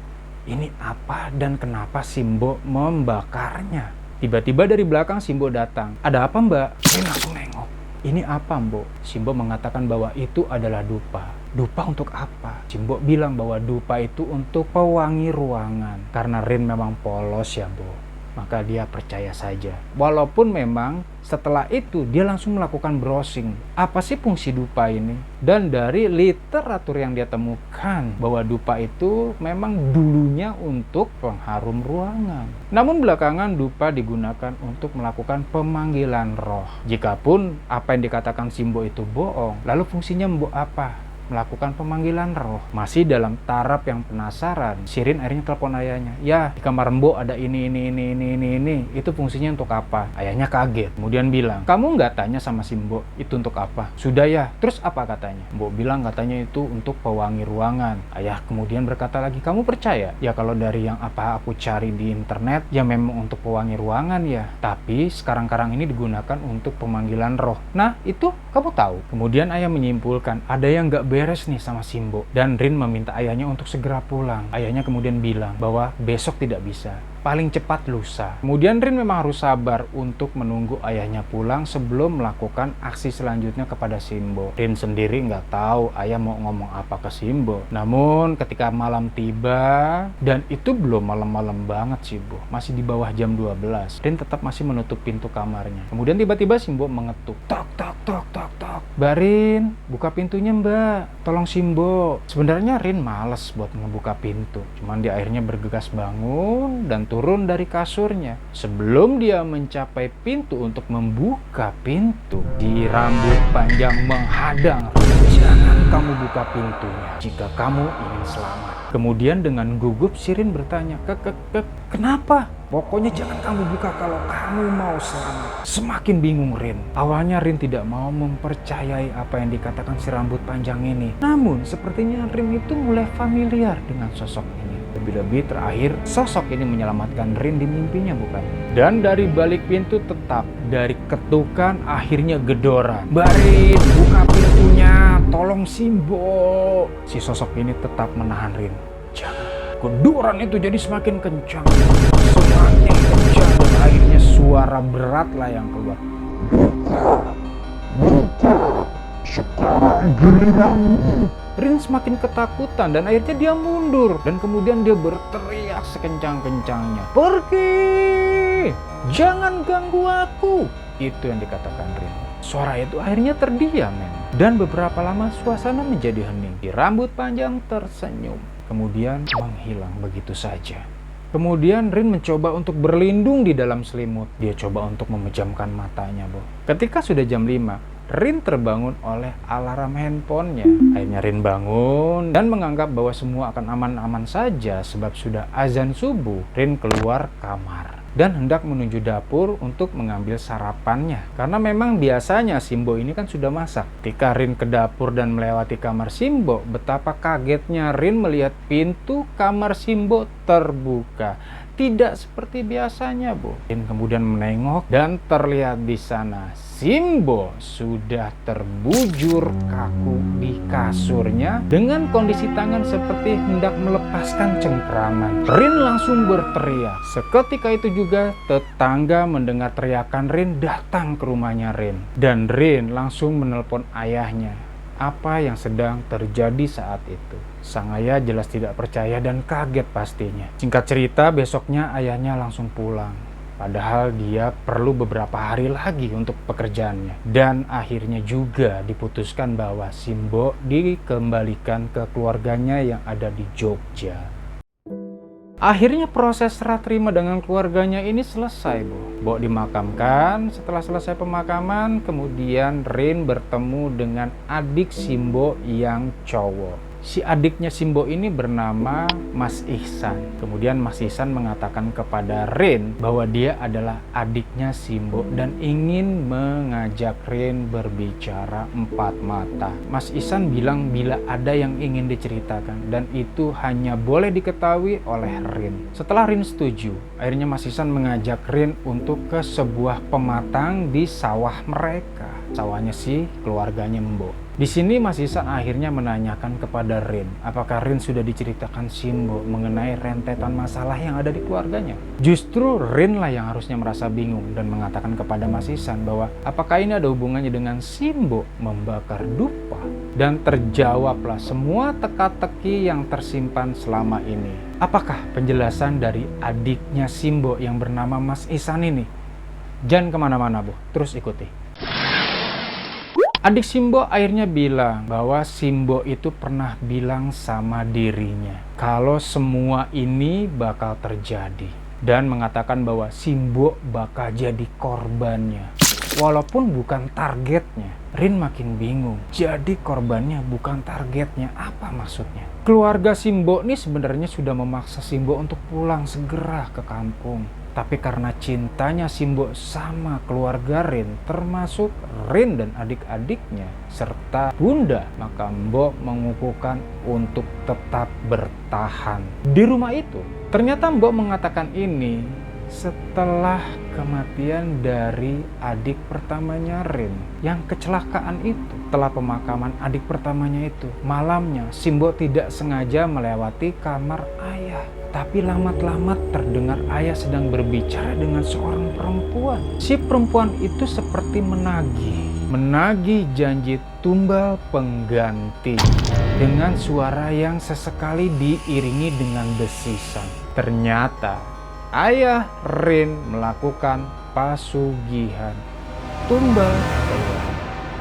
Ini apa dan kenapa Simbo membakarnya? Tiba-tiba dari belakang Simbo datang. "Ada apa, Mbak?" Rin langsung nengok. "Ini apa, Mbok?" Simbo mengatakan bahwa itu adalah dupa. Dupa untuk apa? Simbo bilang bahwa dupa itu untuk pewangi ruangan. Karena Rin memang polos ya, Bu. Maka dia percaya saja. Walaupun memang setelah itu dia langsung melakukan browsing. Apa sih fungsi dupa ini? Dan dari literatur yang dia temukan bahwa dupa itu memang dulunya untuk pengharum ruangan. Namun belakangan dupa digunakan untuk melakukan pemanggilan roh. Jikapun apa yang dikatakan Simbo itu bohong, lalu fungsinya Mbok apa? Melakukan pemanggilan roh. Masih dalam taraf yang penasaran, si Rin akhirnya telepon ayahnya. "Ya, di kamar Mbok ada ini. Itu fungsinya untuk apa?" Ayahnya kaget. Kemudian bilang, "Kamu nggak tanya sama si Mbok itu untuk apa?" "Sudah ya." "Terus apa katanya?" Mbok bilang katanya itu untuk pewangi ruangan. Ayah kemudian berkata lagi, "Kamu percaya?" "Ya kalau dari yang apa aku cari di internet, ya memang untuk pewangi ruangan ya. Tapi sekarang-karang ini digunakan untuk pemanggilan roh." "Nah, itu kamu tahu?" Kemudian ayah menyimpulkan, ada yang nggak beres nih sama Simbo. Dan Rin meminta ayahnya untuk segera pulang. Ayahnya kemudian bilang bahwa besok tidak bisa, paling cepat lusa. Kemudian Rin memang harus sabar untuk menunggu ayahnya pulang sebelum melakukan aksi selanjutnya kepada Simbo. Rin sendiri nggak tahu ayah mau ngomong apa ke Simbo. Namun ketika malam tiba, dan itu belum malam-malam banget sih, Bu. Masih di bawah jam 12. Rin tetap masih menutup pintu kamarnya. Kemudian tiba-tiba Simbo mengetuk. Tok, tok, tok, tok, tok. "Mbak Rin, buka pintunya, Mbak. Tolong Simbo." Sebenarnya Rin males buat ngebuka pintu. Cuman dia akhirnya bergegas bangun dan turun dari kasurnya. Sebelum dia mencapai pintu untuk membuka pintu, di rambut panjang menghadang. "Jangan kamu buka pintunya jika kamu ingin selamat." Kemudian dengan gugup si Rin bertanya, Kenapa? Pokoknya jangan kamu buka kalau kamu mau selamat. Semakin bingung Rin. Awalnya Rin tidak mau mempercayai apa yang dikatakan si rambut panjang ini. Namun sepertinya Rin itu mulai familiar dengan sosok ini. Lebih-lebih terakhir sosok ini menyelamatkan Rin di mimpinya, bukan? Dan dari balik pintu tetap dari ketukan akhirnya gedoran. Rin, buka pintunya, tolong Simbo. Si sosok ini tetap menahan Rin. Jangan. Gedoran itu jadi semakin kencang, semakin kencang, dan akhirnya suara berat lah yang keluar. Rin semakin ketakutan dan akhirnya dia mundur dan kemudian dia berteriak sekencang-kencangnya, "Pergi! Jangan ganggu aku!" Itu yang dikatakan Rin. Suara itu akhirnya terdiam, men. Dan beberapa lama suasana menjadi hening. Di rambut panjang tersenyum, kemudian menghilang begitu saja. Kemudian Rin mencoba untuk berlindung di dalam selimut. Dia coba untuk memejamkan matanya, Bo. Ketika sudah jam 5, Rin terbangun oleh alarm handphonenya. Akhirnya Rin bangun dan menganggap bahwa semua akan aman-aman saja sebab sudah azan subuh. Rin keluar kamar dan hendak menuju dapur untuk mengambil sarapannya. Karena memang biasanya Simbo ini kan sudah masak. Ketika Rin ke dapur dan melewati kamar Simbo, betapa kagetnya Rin melihat pintu kamar Simbo terbuka. Tidak seperti biasanya, Bu. Rin kemudian menengok dan terlihat di sana Simbo sudah terbujur kaku di kasurnya dengan kondisi tangan seperti hendak melepaskan cengkraman. Rin langsung berteriak. Seketika itu juga tetangga mendengar teriakan Rin datang ke rumahnya Rin. Dan Rin langsung menelpon ayahnya. Apa yang sedang terjadi saat itu? Sang ayah jelas tidak percaya dan kaget pastinya. Singkat cerita, besoknya ayahnya langsung pulang. Padahal dia perlu beberapa hari lagi untuk pekerjaannya. Dan akhirnya juga diputuskan bahwa Simbo dikembalikan ke keluarganya yang ada di Jogja. Akhirnya proses serah terima dengan keluarganya ini selesai, Bo dimakamkan. Setelah selesai pemakaman, kemudian Rin bertemu dengan adik Simbo yang cowok. Si adiknya Simbo ini bernama Mas Ihsan. Kemudian Mas Ihsan mengatakan kepada Rin bahwa dia adalah adiknya Simbo dan ingin mengajak Rin berbicara empat mata. Mas Ihsan bilang bila ada yang ingin diceritakan dan itu hanya boleh diketahui oleh Rin. Setelah Rin setuju, akhirnya Mas Ihsan mengajak Rin untuk ke sebuah pematang di sawah mereka. Sawahnya si keluarganya Mbo. Di sini Mas Ihsan akhirnya menanyakan kepada Rin, apakah Rin sudah diceritakan Simbo mengenai rentetan masalah yang ada di keluarganya. Justru Rin lah yang harusnya merasa bingung dan mengatakan kepada Mas Ihsan bahwa apakah ini ada hubungannya dengan Simbo membakar dupa. Dan terjawablah semua teka-teki yang tersimpan selama ini. Apakah penjelasan dari adiknya Simbo yang bernama Mas Ihsan ini? Jangan kemana-mana, Bu, terus ikuti. Adik Simbo akhirnya bilang bahwa Simbo itu pernah bilang sama dirinya kalau semua ini bakal terjadi dan mengatakan bahwa Simbo bakal jadi korbannya walaupun bukan targetnya. Rin makin bingung, jadi korbannya bukan targetnya, apa maksudnya? Keluarga Simbo ini sebenarnya sudah memaksa Simbo untuk pulang segera ke kampung. Tapi karena cintanya Simbo sama keluarga Rin, termasuk Rin dan adik-adiknya, serta bunda, maka Mbok mengukuhkan untuk tetap bertahan di rumah itu. Ternyata Mbok mengatakan ini setelah kematian dari adik pertamanya Rin yang kecelakaan itu. Setelah pemakaman adik pertamanya itu, malamnya Simbo tidak sengaja melewati kamar ayah. Tapi lamat-lamat terdengar ayah sedang berbicara dengan seorang perempuan. Si perempuan itu seperti menagih janji tumbal pengganti dengan suara yang sesekali diiringi dengan desisan. Ternyata ayah Rin melakukan pasugihan tumbal pengganti.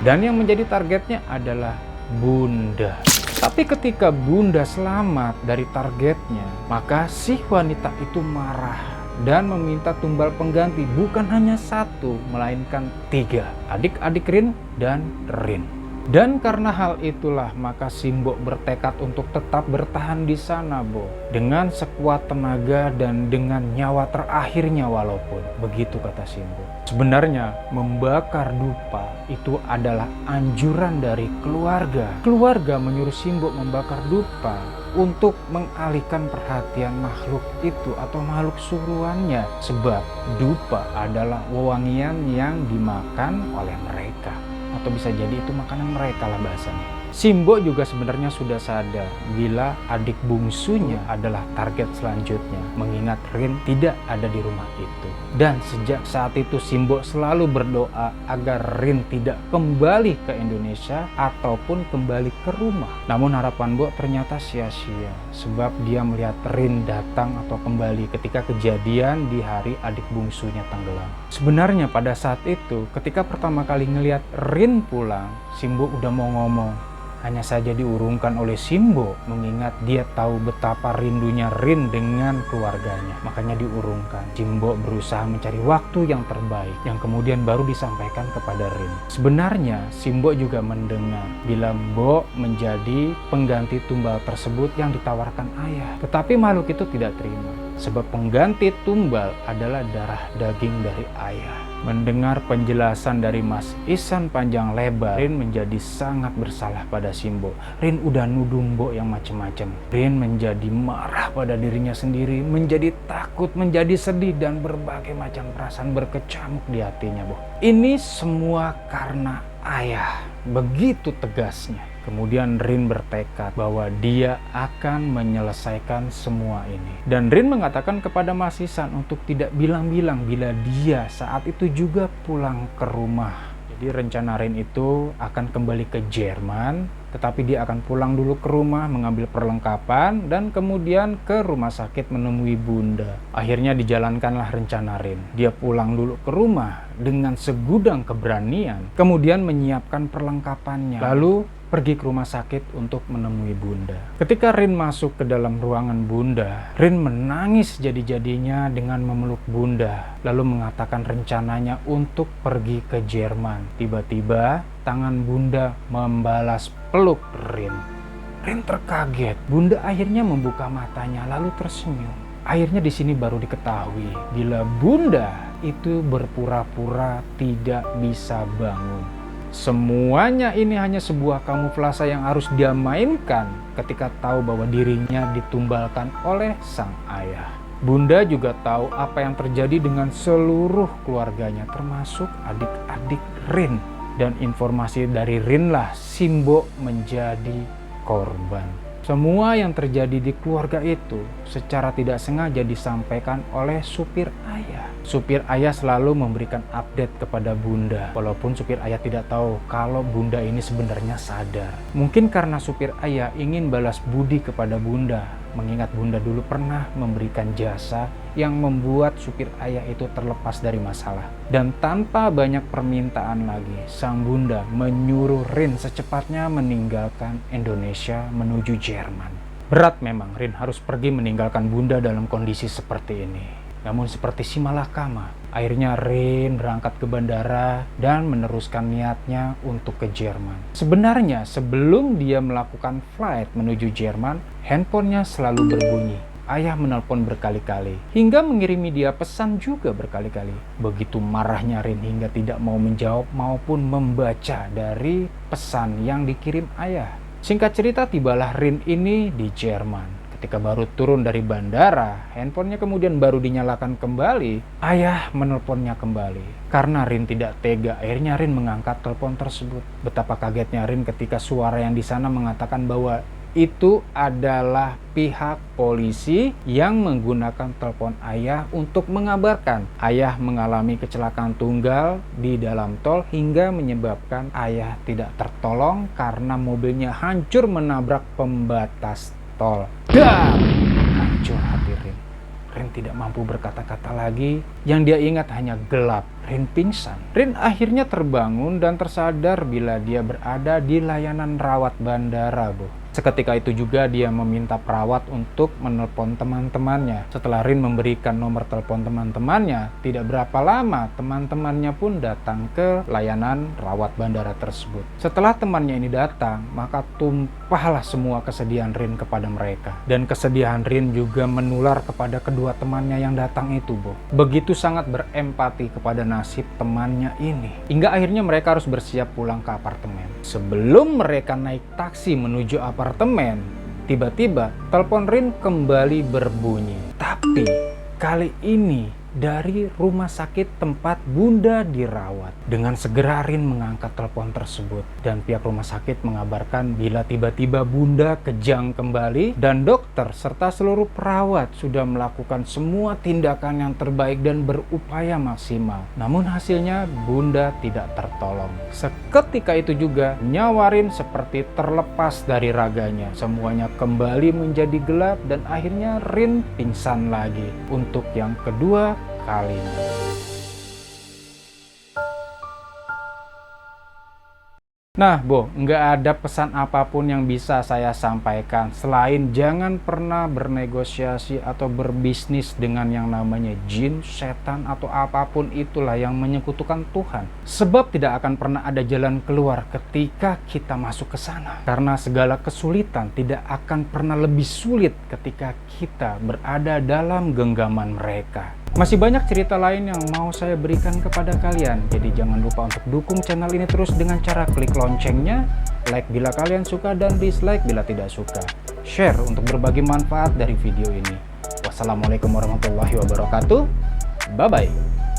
Dan yang menjadi targetnya adalah bunda. Tapi ketika bunda selamat dari targetnya, maka si wanita itu marah dan meminta tumbal pengganti bukan hanya satu, melainkan 3. Adik-adik Rin dan Rin. Dan karena hal itulah maka Simbo bertekad untuk tetap bertahan di sana, Bo. Dengan sekuat tenaga dan dengan nyawa terakhirnya walaupun. Begitu kata Simbo. Sebenarnya membakar dupa itu adalah anjuran dari keluarga. Keluarga menyuruh Simbo membakar dupa untuk mengalihkan perhatian makhluk itu atau makhluk suruhannya. Sebab dupa adalah wewangian yang dimakan oleh mereka. Atau bisa jadi itu makanan mereka lah bahasanya. Simbo juga sebenarnya sudah sadar bila adik bungsunya adalah target selanjutnya, mengingat Rin tidak ada di rumah itu. Dan sejak saat itu Simbo selalu berdoa agar Rin tidak kembali ke Indonesia ataupun kembali ke rumah. Namun harapan Bo ternyata sia-sia, sebab dia melihat Rin datang atau kembali ketika kejadian di hari adik bungsunya tenggelam. Sebenarnya pada saat itu ketika pertama kali ngelihat Rin pulang, Simbo udah mau ngomong. Hanya saja diurungkan oleh Simbo mengingat dia tahu betapa rindunya Rin dengan keluarganya. Makanya diurungkan. Simbo berusaha mencari waktu yang terbaik yang kemudian baru disampaikan kepada Rin. Sebenarnya Simbo juga mendengar bila Bo menjadi pengganti tumbal tersebut yang ditawarkan ayah. Tetapi makhluk itu tidak terima. Sebab pengganti tumbal adalah darah daging dari ayah. Mendengar penjelasan dari Mas Ihsan panjang lebar, Rin menjadi sangat bersalah pada Simbo. Rin udah nuduh Bo yang macem-macem. Rin menjadi marah pada dirinya sendiri, menjadi takut, menjadi sedih, dan berbagai macam perasaan berkecamuk di hatinya, Bo. Ini semua karena ayah. Begitu tegasnya. Kemudian Rin bertekad bahwa dia akan menyelesaikan semua ini. Dan Rin mengatakan kepada Mas Ihsan untuk tidak bilang-bilang bila dia saat itu juga pulang ke rumah. Jadi rencana Rin itu akan kembali ke Jerman, tetapi dia akan pulang dulu ke rumah mengambil perlengkapan dan kemudian ke rumah sakit menemui Bunda. Akhirnya dijalankanlah rencana Rin. Dia pulang dulu ke rumah dengan segudang keberanian, kemudian menyiapkan perlengkapannya. Lalu pergi ke rumah sakit untuk menemui Bunda. Ketika Rin masuk ke dalam ruangan Bunda, Rin menangis jadi-jadinya dengan memeluk Bunda, lalu mengatakan rencananya untuk pergi ke Jerman. Tiba-tiba tangan Bunda membalas peluk Rin. Rin terkaget. Bunda akhirnya membuka matanya lalu tersenyum. Akhirnya di sini baru diketahui bila Bunda itu berpura-pura tidak bisa bangun. Semuanya ini hanya sebuah kamuflase yang harus dia mainkan ketika tahu bahwa dirinya ditumbalkan oleh sang ayah. Bunda juga tahu apa yang terjadi dengan seluruh keluarganya termasuk adik-adik Rin. Dan informasi dari Rin lah Simbo menjadi korban. Semua yang terjadi di keluarga itu secara tidak sengaja disampaikan oleh supir ayah. Supir ayah selalu memberikan update kepada Bunda, walaupun supir ayah tidak tahu kalau Bunda ini sebenarnya sadar. Mungkin karena supir ayah ingin balas budi kepada Bunda, mengingat Bunda dulu pernah memberikan jasa yang membuat supir ayah itu terlepas dari masalah. Dan tanpa banyak permintaan lagi, sang Bunda menyuruh Rin secepatnya meninggalkan Indonesia menuju Jerman. Berat memang Rin harus pergi meninggalkan Bunda dalam kondisi seperti ini. Namun seperti si malakama, akhirnya Rin berangkat ke bandara dan meneruskan niatnya untuk ke Jerman. Sebenarnya sebelum dia melakukan flight menuju Jerman, handphonenya selalu berbunyi. Ayah menelpon berkali-kali, hingga mengirimi dia pesan juga berkali-kali. Begitu marahnya Rin hingga tidak mau menjawab maupun membaca dari pesan yang dikirim ayah. Singkat cerita tibalah Rin ini di Jerman. Ketika baru turun dari bandara, handphonenya kemudian baru dinyalakan kembali. Ayah menelponnya kembali. Karena Rin tidak tega, akhirnya Rin mengangkat telepon tersebut. Betapa kagetnya Rin ketika suara yang di sana mengatakan bahwa itu adalah pihak polisi yang menggunakan telepon ayah untuk mengabarkan ayah mengalami kecelakaan tunggal di dalam tol hingga menyebabkan ayah tidak tertolong karena mobilnya hancur menabrak pembatas tol. Dan hancur hati Rin. Rin tidak mampu berkata-kata lagi. Yang dia ingat hanya gelap. Rin pingsan. Rin akhirnya terbangun dan tersadar bila dia berada di layanan rawat bandara, Bu. Seketika itu juga dia meminta perawat untuk menelpon teman-temannya. Setelah Rin memberikan nomor telepon teman-temannya, tidak berapa lama teman-temannya pun datang ke layanan rawat bandara tersebut. Setelah temannya ini datang, maka tumpahlah semua kesedihan Rin kepada mereka. Dan kesedihan Rin juga menular kepada kedua temannya yang datang itu, Bo. Begitu sangat berempati kepada nasib temannya ini. Hingga akhirnya mereka harus bersiap pulang ke apartemen. Sebelum mereka naik taksi menuju apartemen, tiba-tiba telepon Rin kembali berbunyi. Tapi kali ini dari rumah sakit tempat Bunda dirawat. Dengan segera Rin mengangkat telepon tersebut dan pihak rumah sakit mengabarkan bila tiba-tiba Bunda kejang kembali dan dokter serta seluruh perawat sudah melakukan semua tindakan yang terbaik dan berupaya maksimal. Namun hasilnya Bunda tidak tertolong. Seketika itu juga nyawa Rin seperti terlepas dari raganya. Semuanya kembali menjadi gelap dan akhirnya Rin pingsan lagi untuk yang kedua kalinya. Nah, Bo, nggak ada pesan apapun yang bisa saya sampaikan selain jangan pernah bernegosiasi atau berbisnis dengan yang namanya jin, setan, atau apapun itulah yang menyekutukan Tuhan. Sebab tidak akan pernah ada jalan keluar ketika kita masuk ke sana. Karena segala kesulitan tidak akan pernah lebih sulit ketika kita berada dalam genggaman mereka. Masih banyak cerita lain yang mau saya berikan kepada kalian. Jadi jangan lupa untuk dukung channel ini terus dengan cara klik loncengnya, like bila kalian suka dan dislike bila tidak suka. Share untuk berbagi manfaat dari video ini. Wassalamualaikum warahmatullahi wabarakatuh. Bye-bye.